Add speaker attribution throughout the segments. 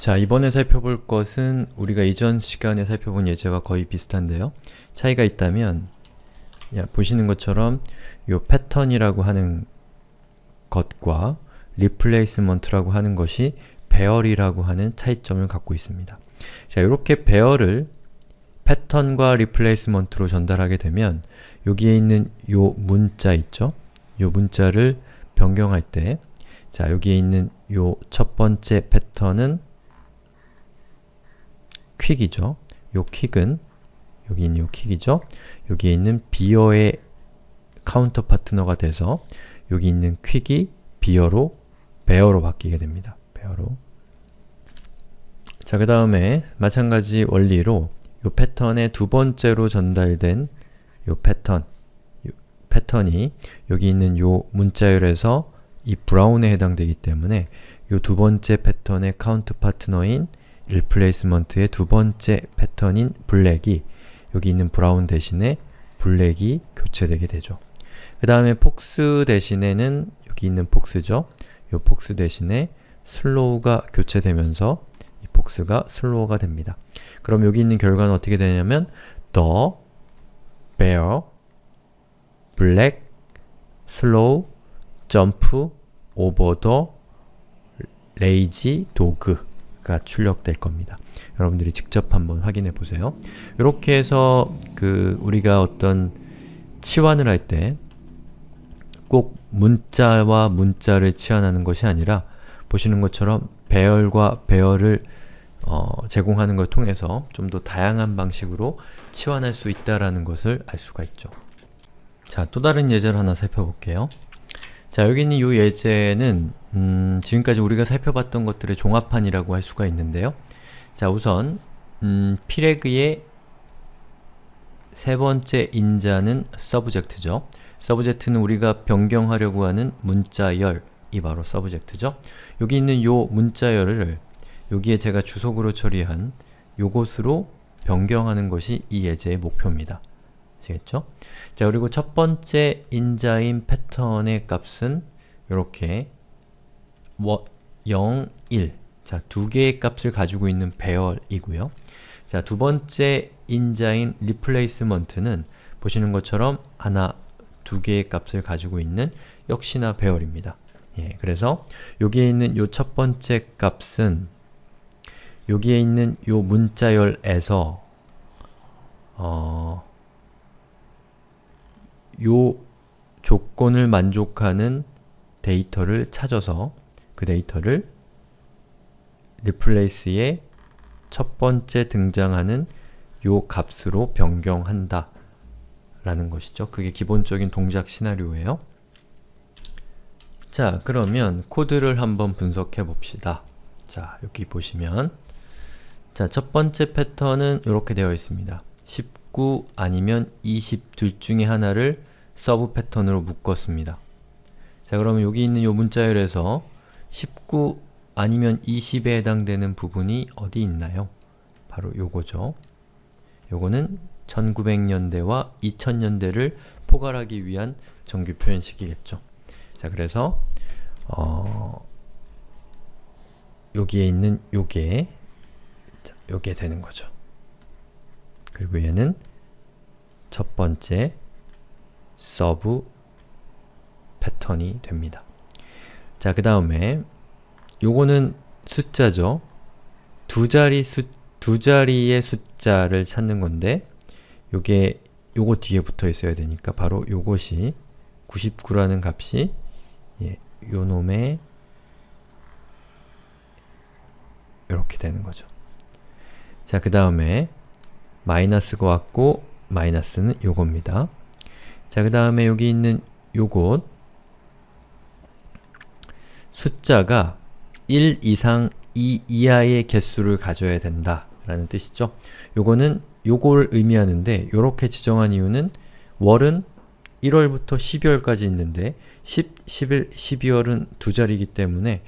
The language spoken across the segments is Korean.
Speaker 1: 자, 이번에 살펴볼 것은 우리가 이전 시간에 살펴본 예제와 거의 비슷한데요. 차이가 있다면 보시는 것처럼 이 패턴이라고 하는 것과 replacement라고 하는 것이 배열이라고 하는 차이점을 갖고 있습니다. 자, 이렇게 배열을 패턴과 replacement로 전달하게 되면 여기에 있는 요 문자 있죠? 요 문자를 변경할 때 자, 여기에 있는 요 첫 번째 패턴은 퀵이죠. 요 퀵은 여기 있는 요 퀵이죠. 여기에 있는 비어의 카운터 파트너가 돼서 여기 있는 퀵이 비어로 베어로 바뀌게 됩니다. 베어로. 자, 그 다음에 마찬가지 원리로 요 패턴의 두 번째로 전달된 요 패턴이 여기 있는 요 문자열에서 이 브라운에 해당되기 때문에 요 두 번째 패턴의 카운트 파트너인 replacement의 두 번째 패턴인 블랙이 여기 있는 브라운 대신에 블랙이 교체되게 되죠. 그 다음에 폭스 대신에는 여기 있는 폭스죠. 이 폭스 대신에 슬로우가 교체되면서 이 폭스가 슬로우가 됩니다. 그럼 여기 있는 결과는 어떻게 되냐면 the bear, black, slow, jump over the lazy dog가 출력될 겁니다. 여러분들이 직접 한번 확인해 보세요. 이렇게 해서 우리가 어떤 치환을 할 때 꼭 문자와 문자를 치환하는 것이 아니라 보시는 것처럼 배열과 배열을 제공하는 걸 통해서 좀 더 다양한 방식으로 치환할 수 있다는 것을 알 수가 있죠. 자, 또 다른 예제를 하나 살펴볼게요. 자, 여기 있는 이 예제는 지금까지 우리가 살펴봤던 것들의 종합판이라고 할 수가 있는데요. 자, 우선 피레그의 세 번째 인자는 subject죠. subject는 우리가 변경하려고 하는 문자열이 바로 subject죠. 여기 있는 요 문자열을 여기에 제가 주석으로 처리한 요것으로 변경하는 것이 이 예제의 목표입니다. 아시겠죠? 자, 그리고 첫 번째 인자인 패턴의 값은 이렇게 0, 1 자, 두 개의 값을 가지고 있는 배열이고요. 자, 두 번째 인자인 replacement는 보시는 것처럼 하나, 두 개의 값을 가지고 있는 역시나 배열입니다. 예, 그래서 여기에 있는 요 첫 번째 값은 여기에 있는 요 문자열에서 요 조건을 만족하는 데이터를 찾아서 그 데이터를 replace의 첫 번째 등장하는 요 값으로 변경한다 라는 것이죠. 그게 기본적인 동작 시나리오예요. 자, 그러면 코드를 한번 분석해 봅시다. 자, 여기 보시면 자, 첫 번째 패턴은 이렇게 되어 있습니다. 19 아니면 20 둘 중에 하나를 서브 패턴으로 묶었습니다. 자, 그러면 여기 있는 요 문자열에서 19 아니면 20에 해당되는 부분이 어디 있나요? 바로 요거죠. 요거는 1900년대와 2000년대를 포괄하기 위한 정규 표현식이겠죠. 자, 그래서 여기에 있는 요게 요게 되는 거죠. 그리고 얘는 첫 번째 서브 패턴이 됩니다. 자, 그 다음에 요거는 숫자죠. 두 자리의 숫자를 찾는 건데 요거 뒤에 붙어 있어야 되니까 바로 요것이 99라는 값이 요 놈의 이렇게 되는 거죠. 자, 그 다음에 마이너스가 왔고 마이너스는 요겁니다. 자, 그 다음에 여기 있는 요것 숫자가 1 이상 2 이하의 개수를 가져야 된다 라는 뜻이죠. 요거는 요걸 의미하는데 요렇게 지정한 이유는 월은 1월부터 12월까지 있는데 10, 11, 12월은 두 자리이기 때문에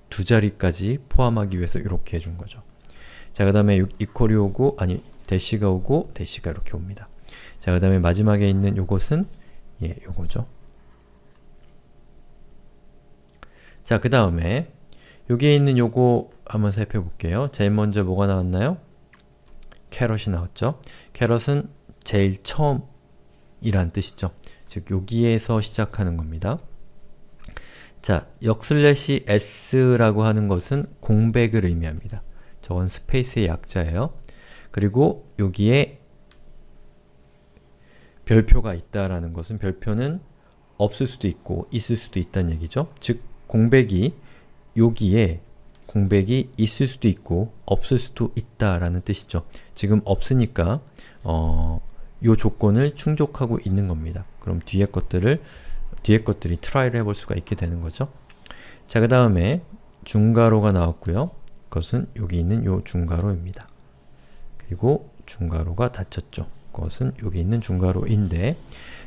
Speaker 1: 두 자리까지 포함하기 위해서 이렇게 해준 거죠. 자, 그 다음에 이퀄이 오고 대시가 오고 대시가 이렇게 옵니다. 자, 그 다음에 마지막에 있는 요것은 요거죠. 자, 그 다음에 여기에 있는 요거 한번 살펴볼게요. 제일 먼저 뭐가 나왔나요? 캐럿이 나왔죠. 캐럿은 제일 처음이란 뜻이죠. 즉 여기에서 시작하는 겁니다. 자, 역슬래시 s라고 하는 것은 공백을 의미합니다. 저건 스페이스의 약자예요. 그리고 여기에 별표가 있다라는 것은 별표는 없을 수도 있고 있을 수도 있다는 얘기죠. 즉 공백이 여기에 공백이 있을 수도 있고 없을 수도 있다라는 뜻이죠. 지금 없으니까 요 조건을 충족하고 있는 겁니다. 그럼 뒤에 것들이 트라이를 해볼 수가 있게 되는 거죠. 자, 그 다음에 중괄호가 나왔고요. 그것은 여기 있는 요 중괄호입니다. 그리고 중괄호가 닫혔죠. 그것은 여기 있는 중괄호인데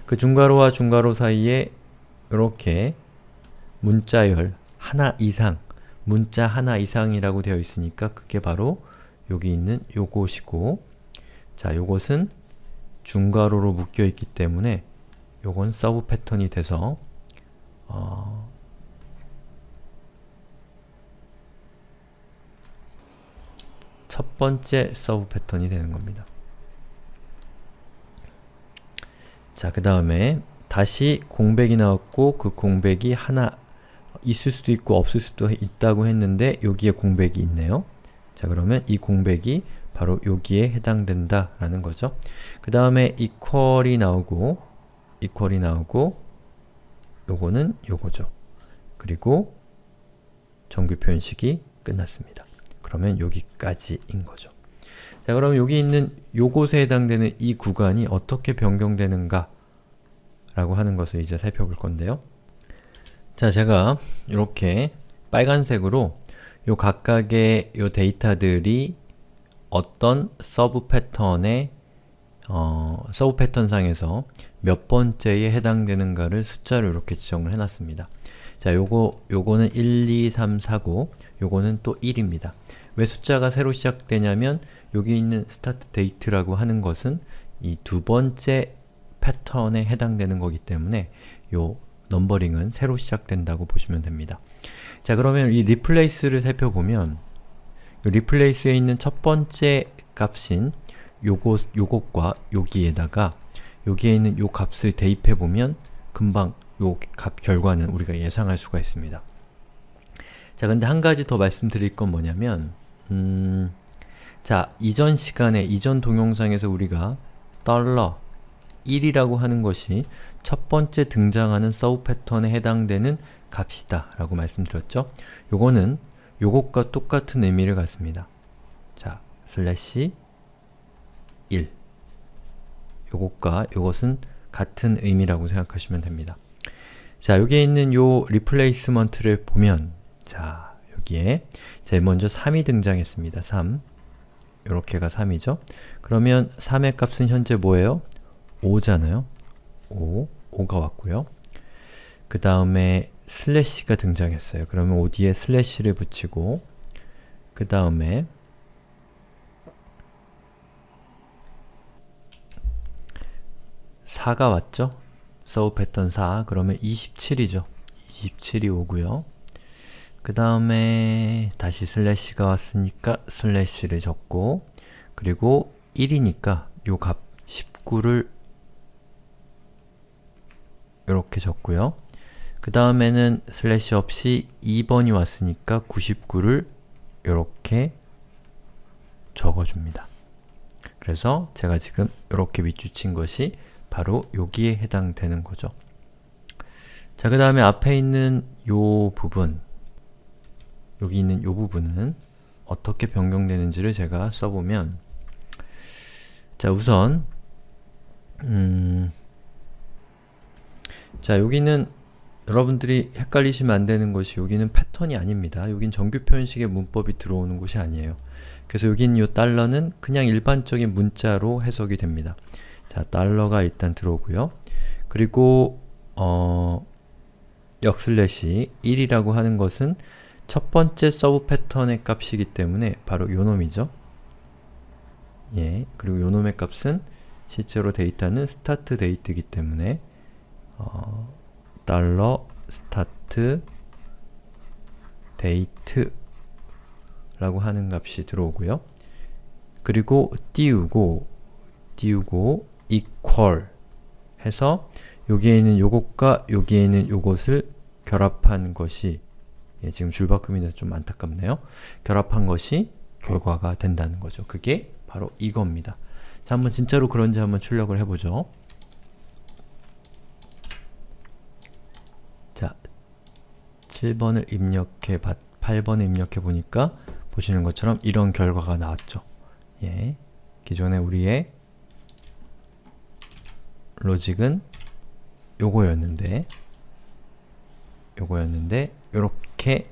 Speaker 1: 그 중괄호와 중괄호 사이에 이렇게 문자열 하나 이상, 문자 하나 이상이라고 되어 있으니까 그게 바로 여기 있는 요것이고, 자, 요것은 중괄호로 묶여 있기 때문에 요건 서브 패턴이 돼서 첫 번째 서브 패턴이 되는 겁니다. 자, 그 다음에 다시 공백이 나왔고 그 공백이 하나 있을 수도 있고 없을 수도 있다고 했는데 여기에 공백이 있네요. 자, 그러면 이 공백이 바로 여기에 해당된다 라는 거죠. 그 다음에 equal이 나오고 요거는 요거죠. 그리고 정규 표현식이 끝났습니다. 그러면 여기까지인 거죠. 자, 그럼 여기 있는 요것에 해당되는 이 구간이 어떻게 변경되는가 라고 하는 것을 이제 살펴볼 건데요. 자, 제가 이렇게 빨간색으로 요 각각의 요 데이터들이 어떤 서브 패턴의 서브 패턴상에서 몇 번째에 해당되는가를 숫자로 이렇게 지정을 해놨습니다. 자, 요거는 1, 2, 3, 4고 요거는 또 1입니다. 왜 숫자가 새로 시작되냐면 여기 있는 start date라고 하는 것은 이 두 번째 패턴에 해당되는 거기 때문에 요 넘버링은 새로 시작된다고 보시면 됩니다. 자, 그러면 이 replace를 살펴보면 이 replace에 있는 첫 번째 값인 요것과 여기에다가 여기에 있는 요 값을 대입해보면 금방 요 값 결과는 우리가 예상할 수가 있습니다. 자, 근데 한 가지 더 말씀드릴 건 뭐냐면 자, 이전 시간에, 이전 동영상에서 우리가 $1이라고 하는 것이 첫 번째 등장하는 서브 패턴에 해당되는 값이다 라고 말씀드렸죠. 요거는 요것과 똑같은 의미를 갖습니다. 자, 슬래시 1 요것과 요것은 같은 의미라고 생각하시면 됩니다. 자, 여기에 있는 요 리플레이스먼트를 보면 자, 여기에 제일 먼저 3이 등장했습니다. 3 요렇게가 3이죠. 그러면 3의 값은 현재 뭐예요? 5잖아요. 5가 왔고요. 그 다음에 슬래시가 등장했어요. 그러면 5 뒤에 슬래시를 붙이고 그 다음에 4가 왔죠? 서브 패턴 4. 그러면 27이죠. 27이 오고요. 그 다음에 다시 슬래시가 왔으니까 슬래시를 적고 그리고 1이니까 요 값 19를 이렇게 적고요. 그 다음에는 슬래시 없이 2번이 왔으니까 99를 이렇게 적어줍니다. 그래서 제가 지금 이렇게 밑줄친 것이 바로 여기에 해당되는 거죠. 자, 그 다음에 앞에 있는 요 부분, 여기 있는 요 부분은 어떻게 변경되는지를 제가 써보면 자, 우선 자, 여기는 여러분들이 헷갈리시면 안 되는 것이 여기는 패턴이 아닙니다. 여긴 정규 표현식의 문법이 들어오는 곳이 아니에요. 그래서 여기 있는 요 달러는 그냥 일반적인 문자로 해석이 됩니다. 자, 달러가 일단 들어오고요. 그리고 역슬래시 1이라고 하는 것은 첫 번째 서브 패턴의 값이기 때문에 바로 요 놈이죠. 예, 그리고 요 놈의 값은 실제로 데이터는 start date이기 때문에 $start date 라고 하는 값이 들어오고요. 그리고 띄우고 equal 해서 여기에 있는 요것과 여기에 있는 요것을 결합한 것이 지금 줄바꿈이 돼서 좀 안타깝네요. 결합한 것이 결과가 된다는 거죠. 그게 바로 이겁니다. 자, 한번 진짜로 그런지 한번 출력을 해보죠. 자, 7번을 입력해 8번을 입력해 보니까 보시는 것처럼 이런 결과가 나왔죠. 예, 기존에 우리의 로직은 요거였는데 요렇게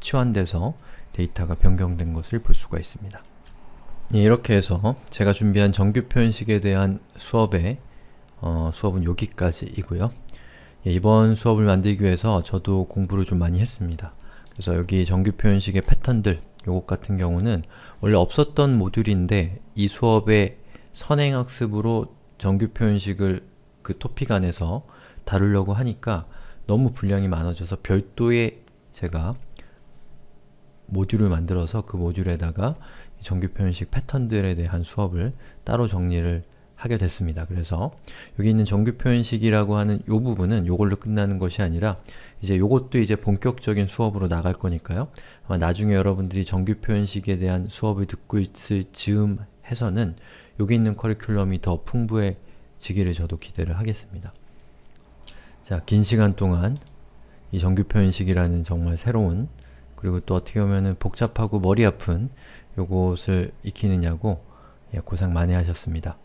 Speaker 1: 치환돼서 데이터가 변경된 것을 볼 수가 있습니다. 예, 이렇게 해서 제가 준비한 정규 표현식에 대한 수업은 여기까지이고요. 예, 이번 수업을 만들기 위해서 저도 공부를 좀 많이 했습니다. 그래서 여기 정규 표현식의 패턴들, 요것 같은 경우는 원래 없었던 모듈인데 이 수업의 선행학습으로 정규 표현식을 그 토픽 안에서 다루려고 하니까 너무 분량이 많아져서 별도의 제가 모듈을 만들어서 그 모듈에다가 정규 표현식 패턴들에 대한 수업을 따로 정리를 하게 됐습니다. 그래서 여기 있는 정규 표현식이라고 하는 요 부분은 요걸로 끝나는 것이 아니라 이제 요것도 이제 본격적인 수업으로 나갈 거니까요. 아마 나중에 여러분들이 정규 표현식에 대한 수업을 듣고 있을 즈음 해서는 여기 있는 커리큘럼이 더 풍부해지기를 저도 기대를 하겠습니다. 자, 긴 시간 동안 이 정규 표현식이라는 정말 새로운 그리고 또 어떻게 보면은 복잡하고 머리 아픈 요것을 익히느냐고 고생 많이 하셨습니다.